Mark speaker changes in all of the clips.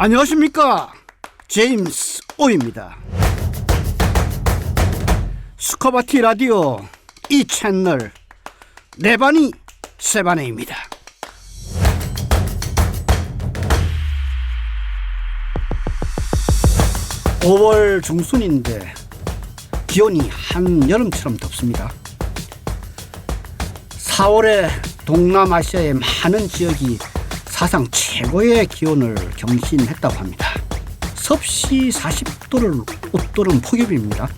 Speaker 1: 안녕하십니까, 제임스 오입니다. 스커바티 라디오 이 채널 네바니 세바네입니다. (5월) 중순인데 기온이 한여름처럼 덥습니다. 4월에 동남아시아의 많은 지역이 사상 최고의 기온을 경신했다고 합니다. 섭씨 40도를 웃도는 폭염입니다.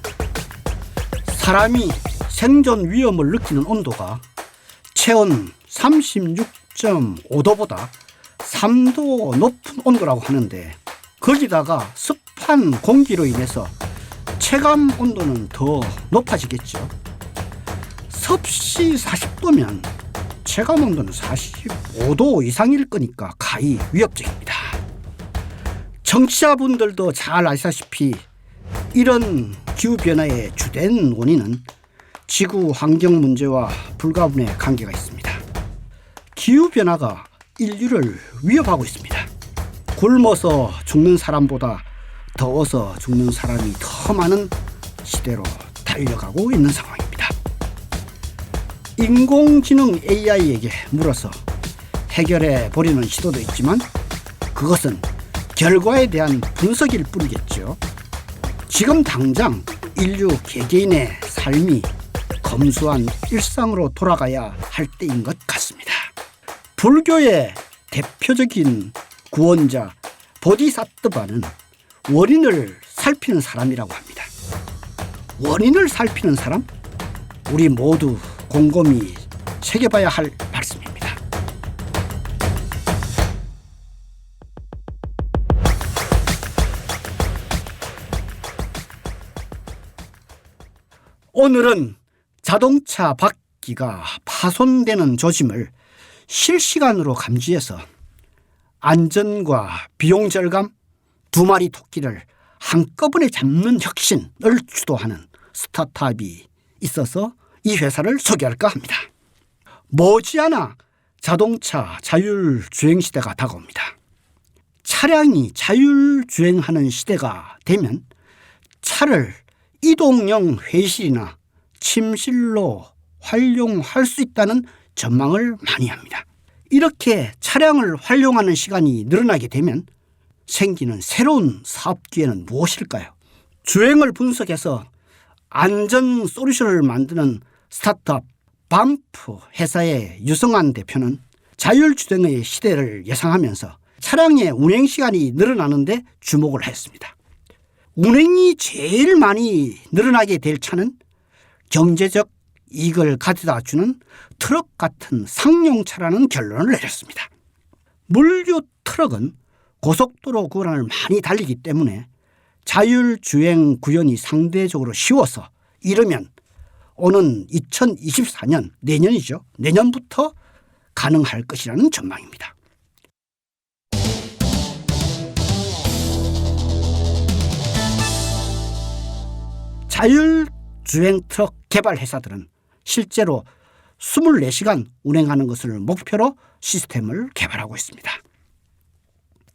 Speaker 1: 사람이 생존 위험을 느끼는 온도가 체온 36.5도보다 3도 높은 온도라고 하는데, 거기다가 습한 공기로 인해서 체감 온도는 더 높아지겠죠. 섭씨 40도면 체감 온도는 45도 이상일 거니까 가히 위협적입니다. 청취자분들도 잘 아시다시피 이런 기후변화의 주된 원인은 지구 환경 문제와 불가분의 관계가 있습니다. 기후변화가 인류를 위협하고 있습니다. 굶어서 죽는 사람보다 더워서 죽는 사람이 더 많은 시대로 달려가고 있는 상황입니다. 인공지능 AI에게 물어서 해결해 보려는 시도도 있지만 그것은 결과에 대한 분석일 뿐이겠죠. 지금 당장 인류 개개인의 삶이 검소한 일상으로 돌아가야 할 때인 것 같습니다. 불교의 대표적인 구원자 보디사트바는 원인을 살피는 사람이라고 합니다. 원인을 살피는 사람? 우리 모두 곰곰이 새겨봐야 할 말씀입니다. 오늘은 자동차 바퀴가 파손되는 조짐을 실시간으로 감지해서 안전과 비용 절감, 두 마리 토끼를 한꺼번에 잡는 혁신을 주도하는 스타트업이 있어서 이 회사를 소개할까 합니다. 머지않아 자동차 자율주행 시대가 다가옵니다. 차량이 자율주행하는 시대가 되면 차를 이동형 회의실이나 침실로 활용할 수 있다는 전망을 많이 합니다. 이렇게 차량을 활용하는 시간이 늘어나게 되면 생기는 새로운 사업 기회는 무엇일까요? 주행을 분석해서 안전 솔루션을 만드는 스타트업 밤프 회사의 유성환 대표는 자율주행의 시대를 예상하면서 차량의 운행시간이 늘어나는데 주목을 했습니다. 운행이 제일 많이 늘어나게 될 차는 경제적 이익을 가져다 주는 트럭 같은 상용차라는 결론을 내렸습니다. 물류 트럭은 고속도로 구간을 많이 달리기 때문에 자율주행 구현이 상대적으로 쉬워서 이르면 오는 2024년, 내년이죠. 내년부터 가능할 것이라는 전망입니다. 자율주행 트럭 개발 회사들은 실제로 24시간 운행하는 것을 목표로 시스템을 개발하고 있습니다.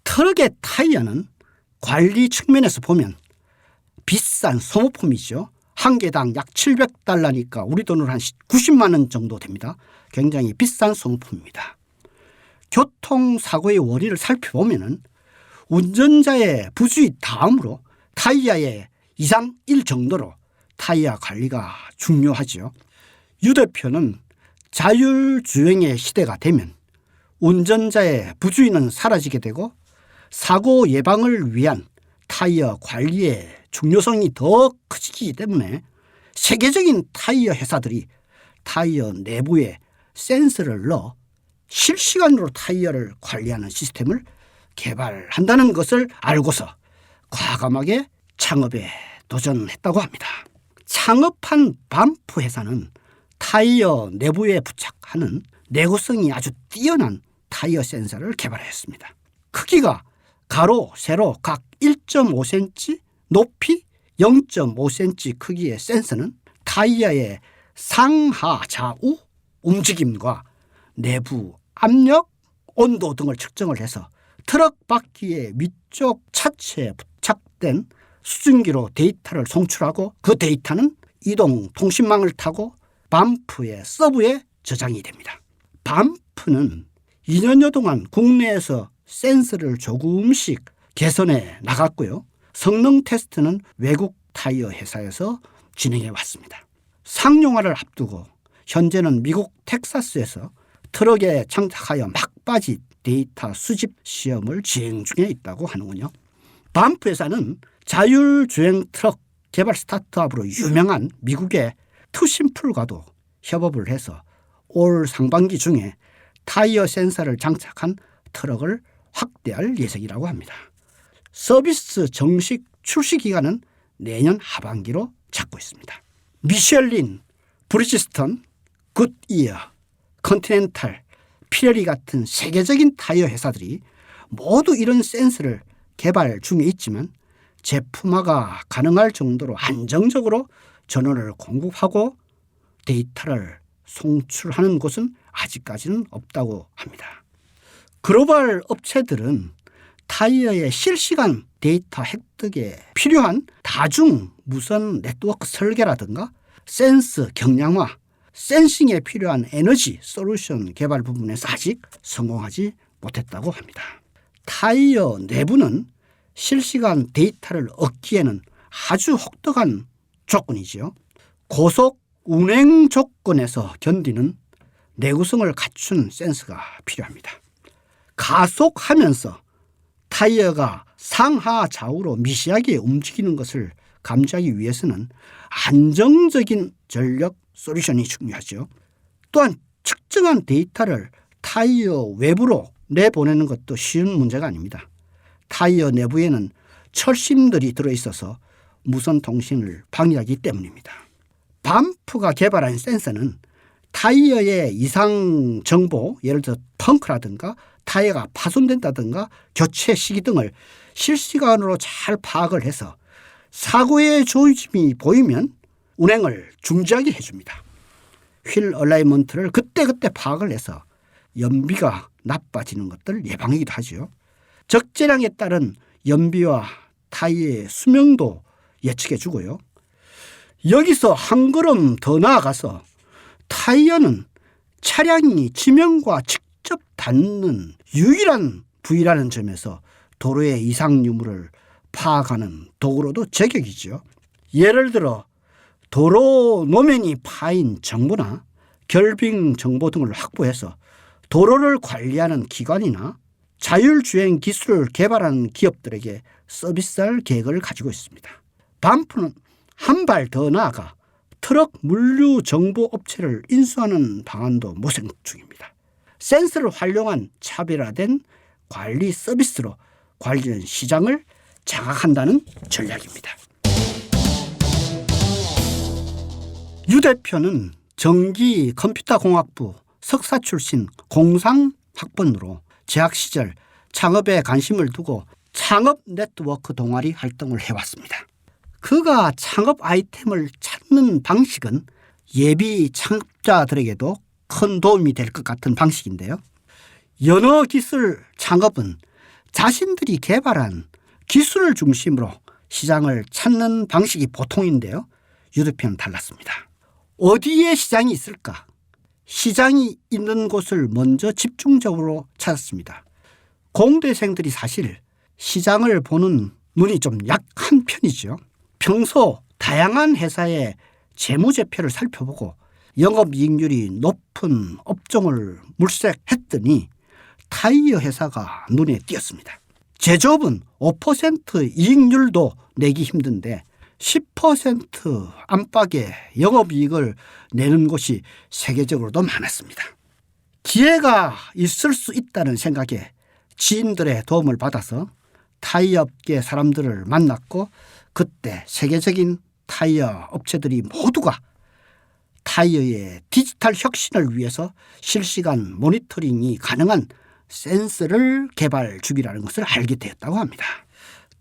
Speaker 1: 트럭의 타이어는 관리 측면에서 보면 비싼 소모품이죠. 한 개당 약 $700니까 우리 돈으로 한 90만 원 정도 됩니다. 굉장히 비싼 소모품입니다. 교통사고의 원인을 살펴보면 운전자의 부주의 다음으로 타이어의 이상 1 정도로 타이어 관리가 중요하죠. 유 대표는 자율주행의 시대가 되면 운전자의 부주의는 사라지게 되고 사고 예방을 위한 타이어 관리의 중요성이 더 커지기 때문에 세계적인 타이어 회사들이 타이어 내부에 센서를 넣어 실시간으로 타이어를 관리하는 시스템을 개발한다는 것을 알고서 과감하게 창업에 도전했다고 합니다. 창업한 밤프 회사는 타이어 내부에 부착하는 내구성이 아주 뛰어난 타이어 센서를 개발했습니다. 크기가 가로, 세로 각 1.5cm, 높이 0.5cm 크기의 센서는 타이어의 상하 좌우 움직임과 내부 압력, 온도 등을 측정을 해서 트럭 바퀴의 위쪽 차체에 부착된 수증기로 데이터를 송출하고 그 데이터는 이동 통신망을 타고 밤프의 서브에 저장이 됩니다. 밤프는 2년여 동안 국내에서 센서를 조금씩 개선해 나갔고요. 성능 테스트는 외국 타이어 회사에서 진행해 왔습니다. 상용화를 앞두고 현재는 미국 텍사스에서 트럭에 장착하여 막바지 데이터 수집 시험을 진행 중에 있다고 하는군요. 밤프 회사는 자율주행 트럭 개발 스타트업으로 유명한 미국의 투심플과도 협업을 해서 올 상반기 중에 타이어 센서를 장착한 트럭을 확대할 예정이라고 합니다. 서비스 정식 출시 기간은 내년 하반기로 잡고 있습니다. 미셸린, 브리지스턴, 굿이어, 컨티넨탈, 피레리 같은 세계적인 타이어 회사들이 모두 이런 센서를 개발 중에 있지만 제품화가 가능할 정도로 안정적으로 전원을 공급하고 데이터를 송출하는 곳은 아직까지는 없다고 합니다. 글로벌 업체들은 타이어의 실시간 데이터 획득에 필요한 다중 무선 네트워크 설계라든가 센스 경량화, 센싱에 필요한 에너지 솔루션 개발 부분에서 아직 성공하지 못했다고 합니다. 타이어 내부는 실시간 데이터를 얻기에는 아주 혹독한 조건이지요. 고속 운행 조건에서 견디는 내구성을 갖춘 센서가 필요합니다. 가속하면서 타이어가 상하 좌우로 미세하게 움직이는 것을 감지하기 위해서는 안정적인 전력 솔루션이 중요하죠. 또한 측정한 데이터를 타이어 외부로 내보내는 것도 쉬운 문제가 아닙니다. 타이어 내부에는 철심들이 들어있어서 무선 통신을 방해하기 때문입니다. 밤프가 개발한 센서는 타이어의 이상 정보, 예를 들어 펑크라든가 타이어가 파손된다든가 교체 시기 등을 실시간으로 잘 파악을 해서 사고의 조짐이 보이면 운행을 중지하게 해줍니다. 휠 얼라이먼트를 그때그때 파악을 해서 연비가 나빠지는 것들 예방하기도 하죠. 적재량에 따른 연비와 타이어의 수명도 예측해 주고요. 여기서 한 걸음 더 나아가서 타이어는 차량이 지면과 직접 닿는 유일한 부위라는 점에서 도로의 이상 유무를 파악하는 도구로도 제격이죠. 예를 들어 도로 노면이 파인 정보나 결빙 정보 등을 확보해서 도로를 관리하는 기관이나 자율주행 기술을 개발하는 기업들에게 서비스할 계획을 가지고 있습니다. 밤프는 한 발 더 나아가 트럭 물류 정보 업체를 인수하는 방안도 모색 중입니다. 센서를 활용한 차별화된 관리 서비스로 관련 시장을 장악한다는 전략입니다. 유 대표는 전기 컴퓨터공학부 석사 출신 공상학번으로 재학 시절 창업에 관심을 두고 창업 네트워크 동아리 활동을 해왔습니다. 그가 창업 아이템을 찾는 방식은 예비 창업자들에게도 큰 도움이 될 것 같은 방식인데요. 연어기술 창업은 자신들이 개발한 기술을 중심으로 시장을 찾는 방식이 보통인데요. 유 대표는 달랐습니다. 어디에 시장이 있을까? 시장이 있는 곳을 먼저 집중적으로 찾았습니다. 공대생들이 사실 시장을 보는 눈이 좀 약한 편이죠. 평소 다양한 회사의 재무제표를 살펴보고 영업이익률이 높은 업종을 물색했더니 타이어 회사가 눈에 띄었습니다. 제조업은 5% 이익률도 내기 힘든데 10% 안팎의 영업이익을 내는 곳이 세계적으로도 많았습니다. 기회가 있을 수 있다는 생각에 지인들의 도움을 받아서 타이어 업계 사람들을 만났고 그때 세계적인 타이어 업체들이 모두가 타이어의 디지털 혁신을 위해서 실시간 모니터링이 가능한 센서를 개발 중이라는 것을 알게 되었다고 합니다.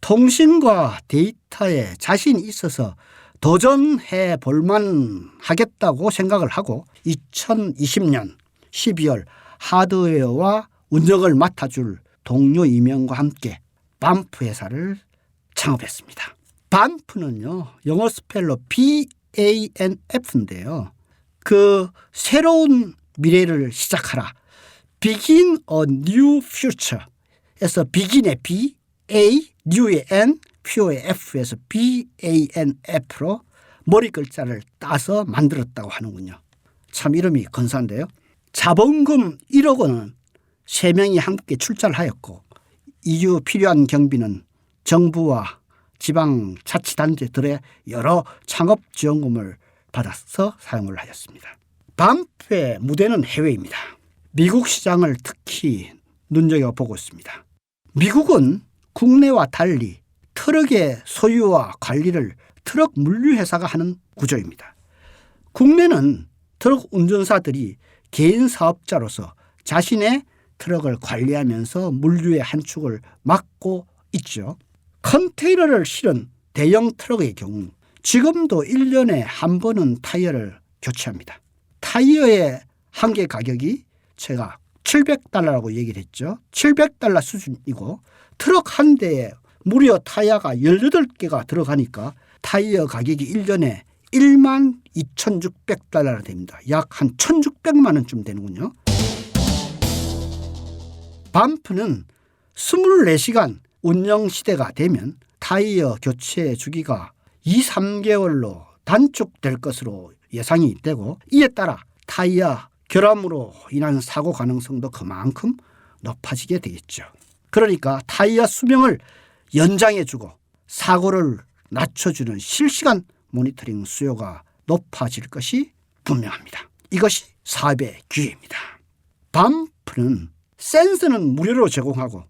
Speaker 1: 통신과 데이터에 자신이 있어서 도전해 볼만 하겠다고 생각을 하고 2020년 12월 하드웨어와 운영을 맡아줄 동료 이명과 함께 반프 회사를 창업했습니다. 반프는요, 영어 스펠로 BANF인데요. 그 새로운 미래를 시작하라. Begin a new future에서 begin의 B, A, new의 N, future의 F에서 BANF로 머리 글자를 따서 만들었다고 하는군요. 참 이름이 근사한데요. 자본금 1억 원은 3명이 함께 출자를 하였고 이후 필요한 경비는 정부와 지방자치단체들의 여러 창업지원금을 받아서 사용을 하였습니다. 반프의 무대는 해외입니다. 미국 시장을 특히 눈여겨보고 있습니다. 미국은 국내와 달리 트럭의 소유와 관리를 트럭 물류회사가 하는 구조입니다. 국내는 트럭 운전사들이 개인 사업자로서 자신의 트럭을 관리하면서 물류의 한 축을 맡고 있죠. 컨테이너를 실은 대형 트럭의 경우 지금도 1년에 한 번은 타이어를 교체합니다. 타이어의 한개 가격이 제가 $700라고 얘기를 했죠. $700 수준이고 트럭 한 대에 무려 타이어가 18개가 들어가니까 타이어 가격이 1년에 $12,600가 됩니다. 약 한 1,600만 원쯤 되는군요. 반프는 24시간 운영 시대가 되면 타이어 교체 주기가 2-3개월로 단축될 것으로 예상이 되고 이에 따라 타이어 결함으로 인한 사고 가능성도 그만큼 높아지게 되겠죠. 그러니까 타이어 수명을 연장해주고 사고를 낮춰주는 실시간 모니터링 수요가 높아질 것이 분명합니다. 이것이 사업의 기회입니다. 반프는 센서는 무료로 제공하고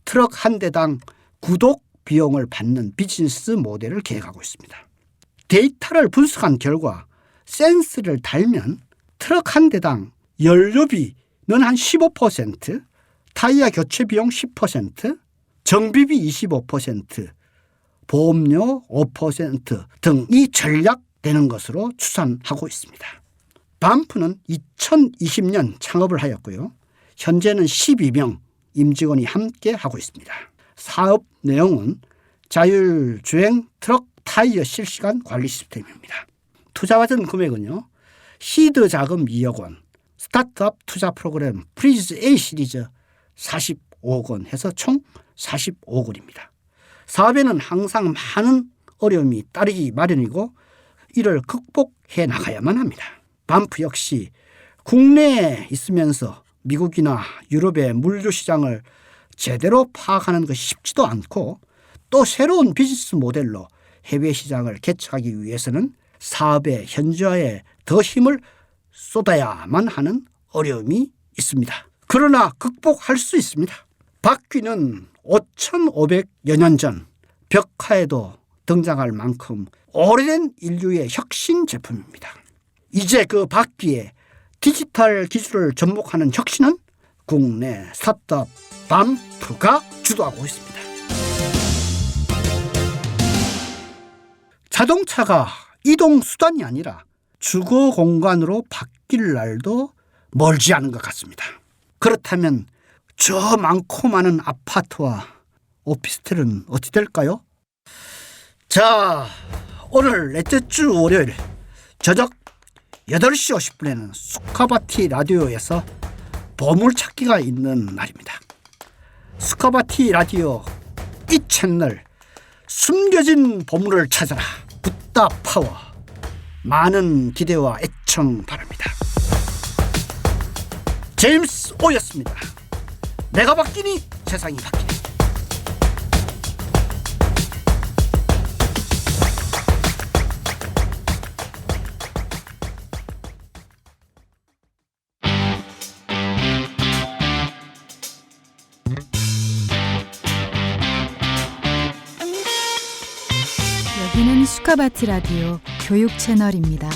Speaker 1: 트럭 한 대당 구독 비용을 받는 비즈니스 모델을 계획하고 있습니다. 데이터를 분석한 결과 센서를 달면 트럭 한 대당 연료비는 한 15%, 타이어 교체 비용 10%, 정비비 25%, 보험료 5% 등이 절약되는 것으로 추산하고 있습니다. 반프는 2020년 창업을 하였고요. 현재는 12명 임직원이 함께 하고 있습니다. 사업 내용은 자율주행 트럭 타이어 실시간 관리 시스템입니다. 투자받은 금액은요. 시드 자금 2억 원, 스타트업 투자 프로그램 프리즈 A 시리즈 45억 원 해서 총 45억 원입니다. 사업에는 항상 많은 어려움이 따르기 마련이고 이를 극복해 나가야만 합니다. 반프 역시 국내에 있으면서 미국이나 유럽의 물류 시장을 제대로 파악하는 것이 쉽지도 않고 또 새로운 비즈니스 모델로 해외 시장을 개척하기 위해서는 사업의 현지화에 더 힘을 쏟아야만 하는 어려움이 있습니다. 그러나 극복할 수 있습니다. 바퀴는 5,500여 년 전 벽화에도 등장할 만큼 오래된 인류의 혁신 제품입니다. 이제 그 바퀴에 디지털 기술을 접목하는 혁신은 국내 스타트업 반프가 주도하고 있습니다. 자동차가 이동 수단이 아니라 주거 공간으로 바뀔 날도 멀지 않은 것 같습니다. 그렇다면 저 많고 많은 아파트와 오피스텔은 어찌 될까요? 자, 오늘 넷째 주 월요일 저녁 8시 50분에는 스카바티 라디오에서 보물찾기가 있는 날입니다. 스카바티 라디오 이 채널 숨겨진 보물을 찾아라 붓다 파워 많은 기대와 애청 바랍니다. 제임스 오였습니다. 내가 바뀌니 세상이 바뀌니.
Speaker 2: 여기는 스카바티 라디오 교육 채널입니다.